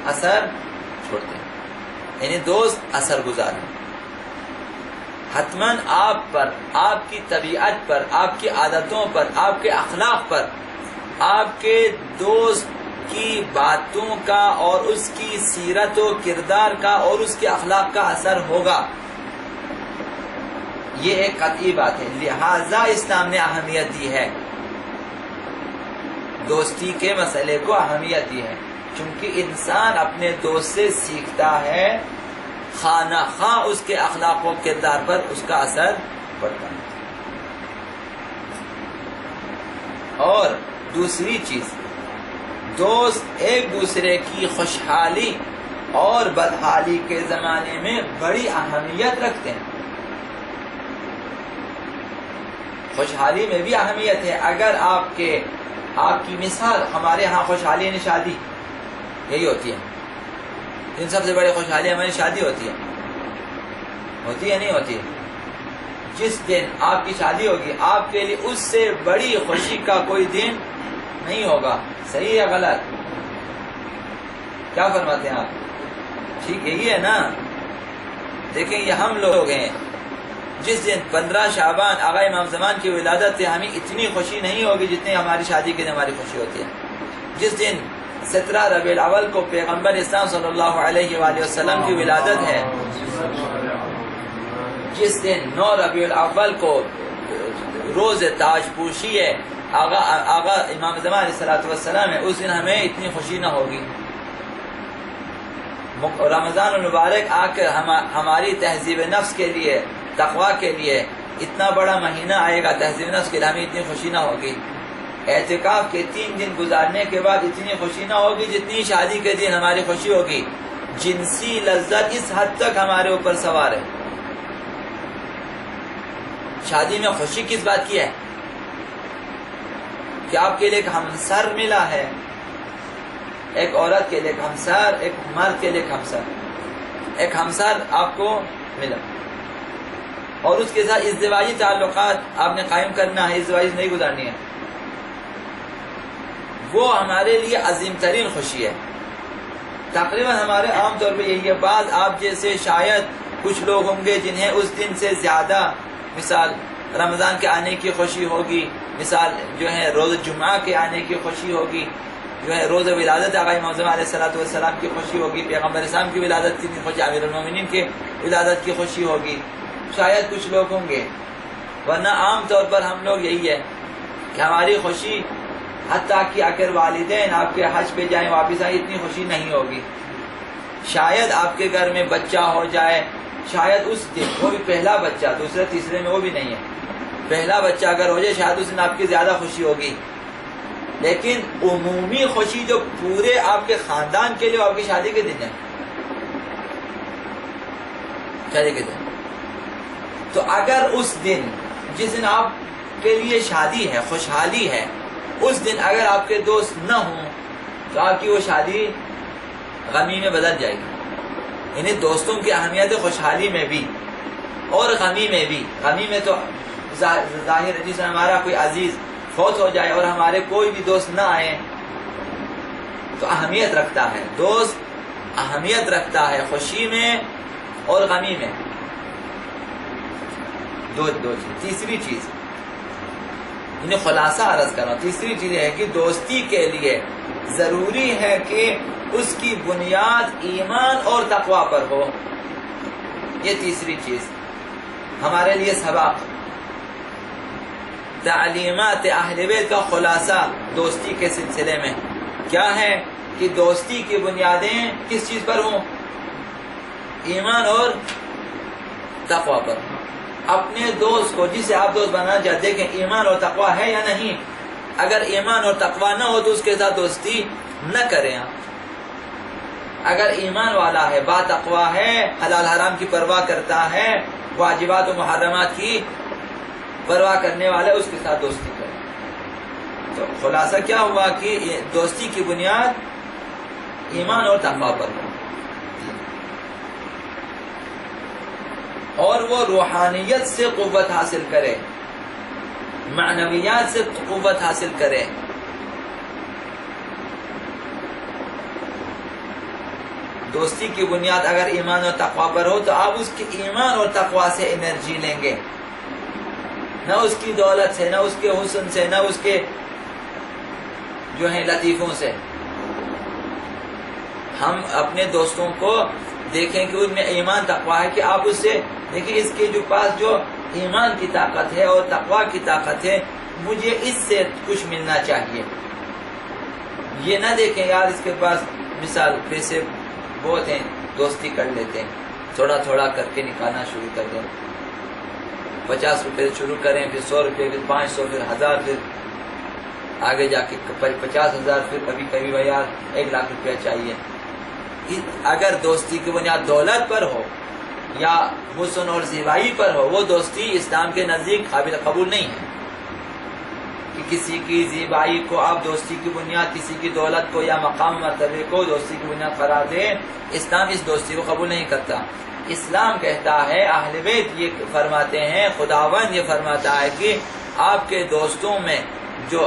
اثر چھوڑتے ہیں، یعنی دوست اثر گزار ہیں۔ حتماً آپ پر، آپ کی طبیعت پر، آپ کی عادتوں پر، آپ کے اخلاق پر، آپ کے دوست کی باتوں کا اور اس کی سیرت و کردار کا اور اس کے اخلاق کا اثر ہوگا، یہ ایک قطعی بات ہے۔ لہذا اسلام نے اہمیت دی ہے، دوستی کے مسئلے کو اہمیت دی ہے، چونکہ انسان اپنے دوست سے سیکھتا ہے، خواہ خواہ اس کے اخلاق و کردار پر اس کا اثر پڑتا ہے۔ اور دوسری چیز، دوست ایک دوسرے کی خوشحالی اور بدحالی کے زمانے میں بڑی اہمیت رکھتے ہیں۔ خوشحالی میں بھی اہمیت ہے۔ اگر آپ کی مثال، ہمارے ہاں خوشحالی یعنی شادی یہی ہوتی ہے، ان سب سے بڑی خوشحالی ہماری شادی ہوتی ہے نہیں ہوتی ہے؟ جس دن آپ کی شادی ہوگی، آپ کے لیے اس سے بڑی خوشی کا کوئی دن نہیں ہوگا۔ صحیح ہے غلط؟ کیا فرماتے ہیں آپ؟ ٹھیک یہی ہے نا؟ دیکھیں یہ ہم لوگ ہیں، جس دن 15 شعبان آقا امام زمان کی ولادت ہے، ہمیں اتنی خوشی نہیں ہوگی جتنی ہماری شادی کے دن ہماری خوشی ہوتی ہے۔ جس دن 17 ربیع الاول کو پیغمبر اسلام صلی اللہ علیہ وآلہ وسلم کی ولادت ہے، جس دن 9 ربیع الاول کو روز تاج پوشی ہے آقا امام زمان علیہ السلام ہے، اس دن ہمیں اتنی خوشی نہ ہوگی۔ رمضان المبارک آ کر ہماری تہذیب نفس کے لیے، تقوی کے لیے اتنا بڑا مہینہ آئے گا، تہذیب نفس کے لیے ہمیں اتنی خوشی نہ ہوگی۔ اعتکاف کے 3 دن گزارنے کے بعد اتنی خوشی نہ ہوگی جتنی شادی کے دن ہماری خوشی ہوگی۔ جنسی لذت اس حد تک ہمارے اوپر سوار ہے۔ شادی میں خوشی کس بات کی ہے؟ کہ آپ کے لیے ایک ہمسر ملا ہے، ایک عورت کے لیے ایک ہمسر، ایک مرد کے لیے ایک ہمسر، ایک ہمسر آپ کو ملا، اور اس کے ساتھ ازدواجی تعلقات آپ نے قائم کرنا ہے، ازدواجی نہیں گزارنی ہے۔ وہ ہمارے لیے عظیم ترین خوشی ہے۔ تقریباً ہمارے عام طور پہ یہی ہے۔ بعض آپ جیسے شاید کچھ لوگ ہوں گے جنہیں اس دن سے زیادہ، مثال رمضان کے آنے کی خوشی ہوگی، مثال جو ہے روز جمعہ کے آنے کی خوشی ہوگی، جو ہے روز ولادت آقا امام زمان علیہ السلام کی خوشی ہوگی، پیغمبر اسلام کی ولادت کی خوشی، امیر المومنین کے ولادت کی خوشی ہوگی، شاید کچھ لوگ ہوں گے۔ ورنہ عام طور پر ہم لوگ یہی ہے کہ ہماری خوشی، حتیٰ کہ اگر والدین آپ کے حج پہ جائیں واپس آئیں، اتنی خوشی نہیں ہوگی۔ شاید آپ کے گھر میں بچہ ہو جائے، شاید اس دن، وہ بھی پہلا بچہ، دوسرے تیسرے میں وہ بھی نہیں ہے، پہلا بچہ اگر ہو جائے شاید اس دن آپ کی زیادہ خوشی ہوگی۔ لیکن عمومی خوشی جو پورے آپ کے خاندان کے لیے آپ کی شادی کے دن ہے، شادی کے دن۔ تو اگر اس دن، جس دن آپ کے لیے شادی ہے، خوشحالی ہے، اس دن اگر آپ کے دوست نہ ہوں تو آپ کی وہ شادی غمی میں بدل جائے گی۔ یعنی دوستوں کی اہمیت خوشحالی میں بھی اور غمی میں بھی۔ غمی میں تو ظاہر ہے، جس ہمارا کوئی عزیز فوت ہو جائے اور ہمارے کوئی بھی دوست نہ آئے تو اہمیت رکھتا ہے، دوست اہمیت رکھتا ہے خوشی میں اور غمی میں۔ دو چیز۔ تیسری چیز، انہیں خلاصہ عرض کر رہا ہوں، تیسری چیز ہے کہ دوستی کے لیے ضروری ہے کہ اس کی بنیاد ایمان اور تقوی پر ہو۔ یہ تیسری چیز ہمارے لیے سبق، تعلیمات اہل بیت کا خلاصہ دوستی کے سلسلے میں کیا ہے کہ دوستی کی بنیادیں کس چیز پر ہوں؟ ایمان اور تقوی پر۔ اپنے دوست کو، جسے آپ دوست بنانا چاہتے ہیں، کہ ایمان اور تقوی ہے یا نہیں۔ اگر ایمان اور تقوی نہ ہو تو اس کے ساتھ دوستی نہ کریں آپ۔ اگر ایمان والا ہے، با تقوی ہے، حلال حرام کی پرواہ کرتا ہے، واجبات و محرمات کی پرواہ کرنے والا ہے، اس کے ساتھ دوستی کریں۔ تو خلاصہ کیا ہوا کہ دوستی کی بنیاد ایمان اور تقوی پر ہو، اور وہ روحانیت سے قوت حاصل کرے، معنویات سے قوت حاصل کرے۔ دوستی کی بنیاد اگر ایمان اور تقوی پر ہو تو آپ اس کے ایمان اور تقوی سے انرجی لیں گے، نہ اس کی دولت سے، نہ اس کے حسن سے، نہ اس کے جو ہیں لطیفوں سے۔ ہم اپنے دوستوں کو دیکھیں کہ ان میں ایمان تقوی ہے، کہ آپ اس سے دیکھیں اس کے جو پاس جو ایمان کی طاقت ہے اور تقوی کی طاقت ہے، مجھے اس سے کچھ ملنا چاہیے۔ یہ نہ دیکھیں یار اس کے پاس مثال پیسے بہت ہیں، دوستی کر لیتے ہیں، تھوڑا تھوڑا کر کے نکالنا شروع کر دیں، 50 روپے شروع کریں، پھر 100 روپے، پھر 500، پھر 1000، پھر آگے جا کے 50,000، پھر کبھی کبھی یار 1 لاکھ روپیہ چاہیے۔ اگر دوستی کی بنیاد دولت پر ہو یا حسن اور زیبائی پر ہو، وہ دوستی اسلام کے نزدیک قابل قبول نہیں ہے۔ کہ کسی کی زیبائی کو آپ دوستی کی بنیاد، کسی کی دولت کو یا مقام مرتبے کو دوستی کی بنیاد قرار دیں، اسلام اس دوستی کو قبول نہیں کرتا۔ اسلام کہتا ہے، اہل بیت یہ فرماتے ہیں، خداوند یہ فرماتا ہے کہ آپ کے دوستوں میں جو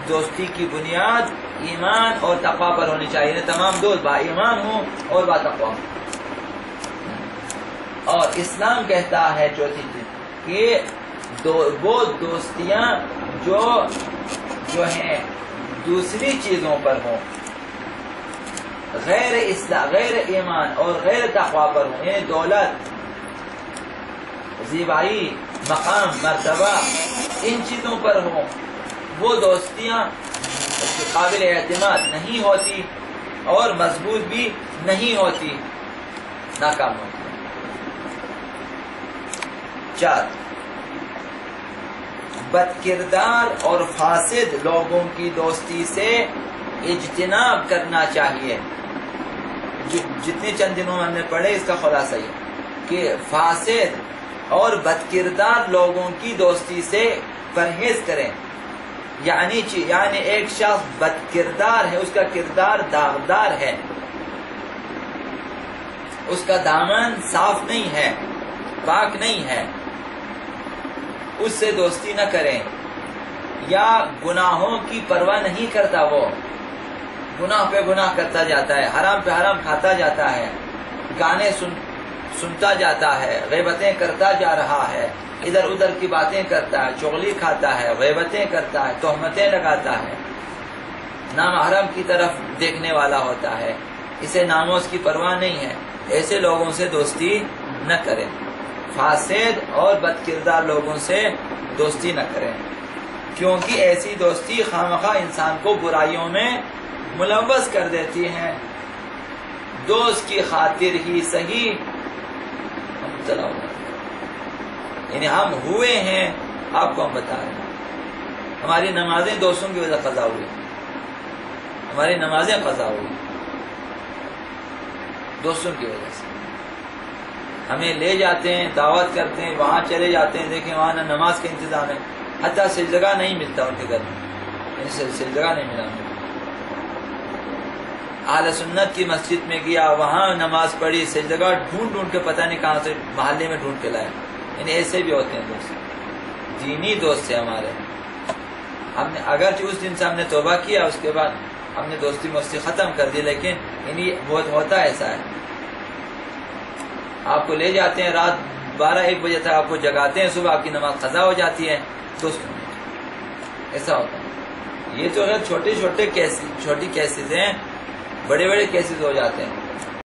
دوستی کی بنیاد ایمان اور تقوی پر ہونی چاہیے، تمام دوست با ایمان ہوں اور با تقوی ہوں۔ اور اسلام کہتا ہے چوتھی چیز کہ وہ دوستیاں جو ہیں دوسری چیزوں پر ہوں، غیر ایمان اور غیر تقوی پر ہوں، یعنی دولت، زیبائی، مقام، مرتبہ، ان چیزوں پر ہوں، وہ دوستیاں قابل اعتماد نہیں ہوتی اور مضبوط بھی نہیں ہوتی، ناکام ہوتی۔ 4، بد کردار اور فاسد لوگوں کی دوستی سے اجتناب کرنا چاہیے۔ جتنے چند دنوں میں ہم نے پڑھے اس کا خلاصہ یہ کہ فاسد اور بد کردار لوگوں کی دوستی سے پرہیز کریں۔ یعنی ایک شخص بد کردار ہے، اس کا کردار داغدار ہے، اس کا دامن صاف نہیں ہے، پاک نہیں ہے، اس سے دوستی نہ کریں۔ یا گناہوں کی پرواہ نہیں کرتا، وہ گناہ پہ گناہ کرتا جاتا ہے، حرام پہ حرام کھاتا جاتا ہے، گانے سنتا جاتا ہے، غیبتیں کرتا جا رہا ہے، ادھر ادھر کی باتیں کرتا ہے، چغلی کھاتا ہے، غیبتیں کرتا ہے، تہمتیں لگاتا ہے، نامحرم کی طرف دیکھنے والا ہوتا ہے، اسے ناموس کی پرواہ نہیں ہے، ایسے لوگوں سے دوستی نہ کریں۔ فاسد اور بد کردار لوگوں سے دوستی نہ کریں، کیونکہ ایسی دوستی خامخواہ انسان کو برائیوں میں ملوث کر دیتی ہے۔ دوست کی خاطر ہی صحیح ہم چلاؤ، یعنی ہم ہوئے ہیں، آپ کو ہم بتا رہے ہیں، ہماری نمازیں دوستوں کی وجہ قضا ہوئی، ہماری نمازیں قضا ہوئی دوستوں کی وجہ سے۔ ہمیں لے جاتے ہیں، دعوت کرتے ہیں، وہاں چلے جاتے ہیں، دیکھیں وہاں نہ نماز کا انتظام ہے، حتیٰ سجدہ نہیں ملتا ان کے گھر میں، یعنی سجدہ نہیں ملا۔ اہل سنت کی مسجد میں گیا، وہاں نماز پڑھی، سجدہ ڈھونڈ کے پتہ نہیں کہاں سے محلے میں ڈھونڈ کے لائے، یعنی ایسے بھی ہوتے ہیں دوست، دینی دوست سے ہمارے۔ ہم نے اگرچہ اس دن سے ہم نے توبہ کیا، اس کے بعد ہم نے دوستی ختم کر دی، لیکن یعنی بہت ہوتا ایسا ہے، آپ کو لے جاتے ہیں، رات 12-1 بجے تک آپ کو جگاتے ہیں، صبح آپ کی نماز قضا ہو جاتی ہے، دوستوں ایسا ہوتا ہے۔ یہ تو اگر چھوٹی کیسز ہیں، بڑے کیسز ہو جاتے ہیں۔